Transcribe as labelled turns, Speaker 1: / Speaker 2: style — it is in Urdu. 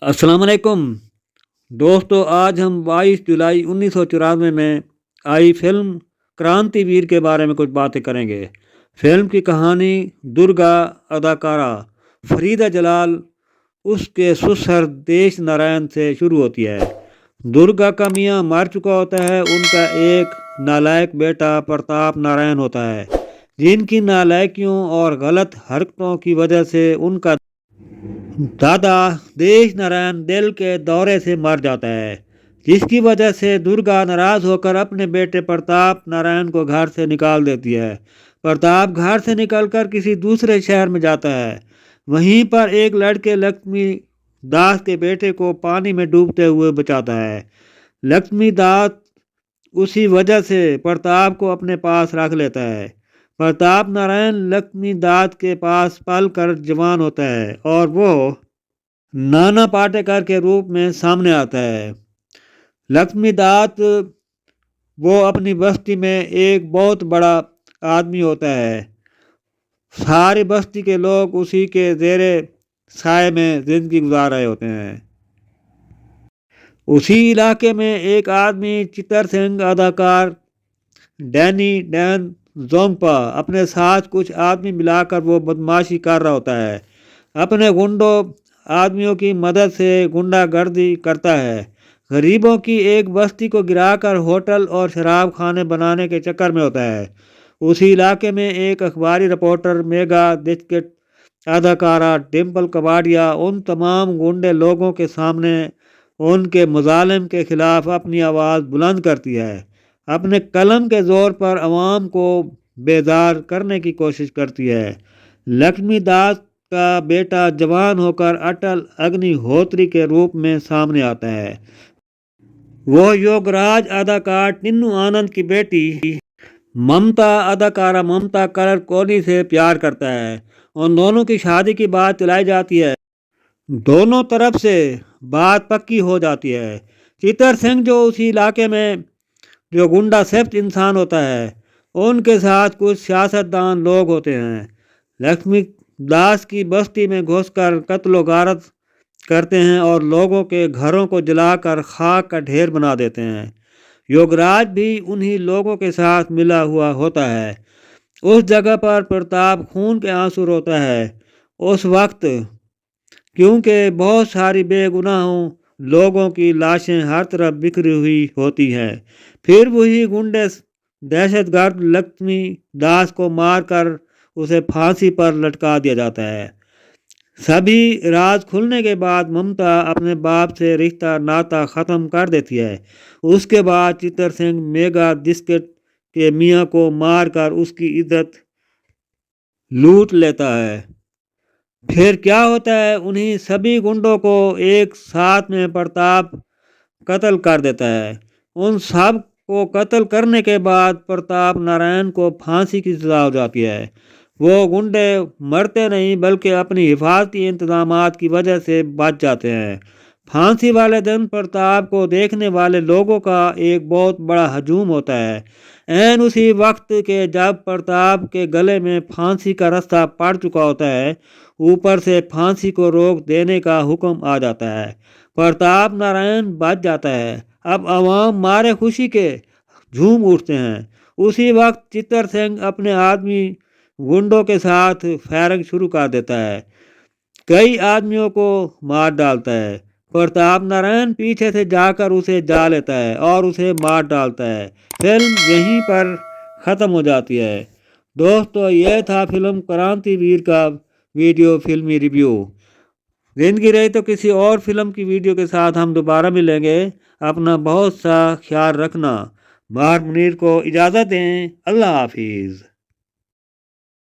Speaker 1: السلام علیکم دوستو، آج ہم 22 جولائی 1994 میں آئی فلم کرانتی ویر کے بارے میں کچھ باتیں کریں گے۔ فلم کی کہانی درگا اداکارہ فریدہ جلال اس کے سسر دیش نارائن سے شروع ہوتی ہے۔ درگا کا میاں مر چکا ہوتا ہے۔ ان کا ایک نالائق بیٹا پرتاپ نارائن ہوتا ہے، جن کی نالائکیوں اور غلط حرکتوں کی وجہ سے ان کا دادا دیش نارائن دل کے دورے سے مر جاتا ہے، جس کی وجہ سے درگا ناراض ہو کر اپنے بیٹے پرتاپ نارائن کو گھر سے نکال دیتی ہے۔ پرتاپ گھر سے نکل کر کسی دوسرے شہر میں جاتا ہے۔ وہیں پر ایک لڑکے لکشمی داس کے بیٹے کو پانی میں ڈوبتے ہوئے بچاتا ہے۔ لکشمی داس اسی وجہ سے پرتاپ کو اپنے پاس رکھ لیتا ہے۔ پرتاپ نارائن لکشمی داس کے پاس پل کر جوان ہوتا ہے اور وہ نانا پاٹیکر کے روپ میں سامنے آتا ہے۔ لکشمی داس وہ اپنی بستی میں ایک بہت بڑا آدمی ہوتا ہے۔ ساری بستی کے لوگ اسی کے زیر سائے میں زندگی گزار رہے ہوتے ہیں۔ اسی علاقے میں ایک آدمی چتر سنگھ اداکار ڈینی ڈین زونگپا اپنے ساتھ کچھ آدمی ملا کر وہ بدماشی کر رہا ہوتا ہے۔ اپنے گنڈوں آدمیوں کی مدد سے گنڈا گردی کرتا ہے۔ غریبوں کی ایک بستی کو گرا کر ہوٹل اور شراب خانے بنانے کے چکر میں ہوتا ہے۔ اسی علاقے میں ایک اخباری رپورٹر میگا دکشت اداکارہ ڈمپل کپاڈیا ان تمام گنڈے لوگوں کے سامنے ان کے مظالم کے خلاف اپنی آواز بلند کرتی ہے۔ اپنے قلم کے زور پر عوام کو بیدار کرنے کی کوشش کرتی ہے۔ لکشمی داس کا بیٹا جوان ہو کر اٹل اگنی ہوتری کے روپ میں سامنے آتا ہے۔ وہ یوگراج اداکار ٹنو آنند کی بیٹی ممتا اداکارہ ممتا کرر کوہلی سے پیار کرتا ہے۔ ان دونوں کی شادی کی بات چلائی جاتی ہے۔ دونوں طرف سے بات پکی ہو جاتی ہے۔ چتر سنگھ جو اسی علاقے میں جو گنڈا سفت انسان ہوتا ہے، ان کے ساتھ کچھ سیاستدان لوگ ہوتے ہیں، لکشمی داس کی بستی میں گھس کر قتل و غارت کرتے ہیں اور لوگوں کے گھروں کو جلا کر خاک کا ڈھیر بنا دیتے ہیں۔ یوگراج بھی انہی لوگوں کے ساتھ ملا ہوا ہوتا ہے۔ اس جگہ پر پرتاپ خون کے آنسو روتا ہے اس وقت، کیونکہ بہت ساری بے گناہوں لوگوں کی لاشیں ہر طرف بکھری ہوئی ہوتی ہیں۔ پھر وہی گنڈے دہشت گرد لکشمی داس کو مار کر اسے پھانسی پر لٹکا دیا جاتا ہے۔ سبھی راز کھلنے کے بعد ممتا اپنے باپ سے رشتہ ناتا ختم کر دیتی ہے۔ اس کے بعد چتر سنگھ میگا دکشت کے میاں کو مار کر اس کی عزت لوٹ لیتا ہے۔ پھر کیا ہوتا ہے، انہی سبھی گنڈوں کو ایک ساتھ میں پرتاپ قتل کر دیتا ہے۔ ان سب کو قتل کرنے کے بعد پرتاپ نارائن کو پھانسی کی سزا ہو جاتی ہے۔ وہ گنڈے مرتے نہیں بلکہ اپنی حفاظتی انتظامات کی وجہ سے بچ جاتے ہیں۔ پھانسی والے دن پرتاپ کو دیکھنے والے لوگوں کا ایک بہت بڑا ہجوم ہوتا ہے۔ عین اسی وقت کہ جب پرتاپ کے گلے میں پھانسی کا رسہ پڑ چکا ہوتا ہے، اوپر سے پھانسی کو روک دینے کا حکم آ جاتا ہے۔ پرتاپ نارائن بچ جاتا ہے۔ اب عوام مارے خوشی کے جھوم اٹھتے ہیں۔ اسی وقت چتر سنگھ اپنے آدمی گنڈوں کے ساتھ فائرنگ شروع کر دیتا ہے، کئی آدمیوں کو مار ڈالتا ہے۔ پرتاپ نارائن پیچھے سے جا کر اسے جا لیتا ہے اور اسے مار ڈالتا ہے۔ فلم یہیں پر ختم ہو جاتی ہے۔ دوستو، یہ تھا فلم کرانتی ویر کا ویڈیو فلمی ریویو۔ زندگی رہی تو کسی اور فلم کی ویڈیو کے ساتھ ہم دوبارہ ملیں گے۔ اپنا بہت سا خیال رکھنا۔ باہر منیر کو اجازت دیں۔ اللہ حافظ۔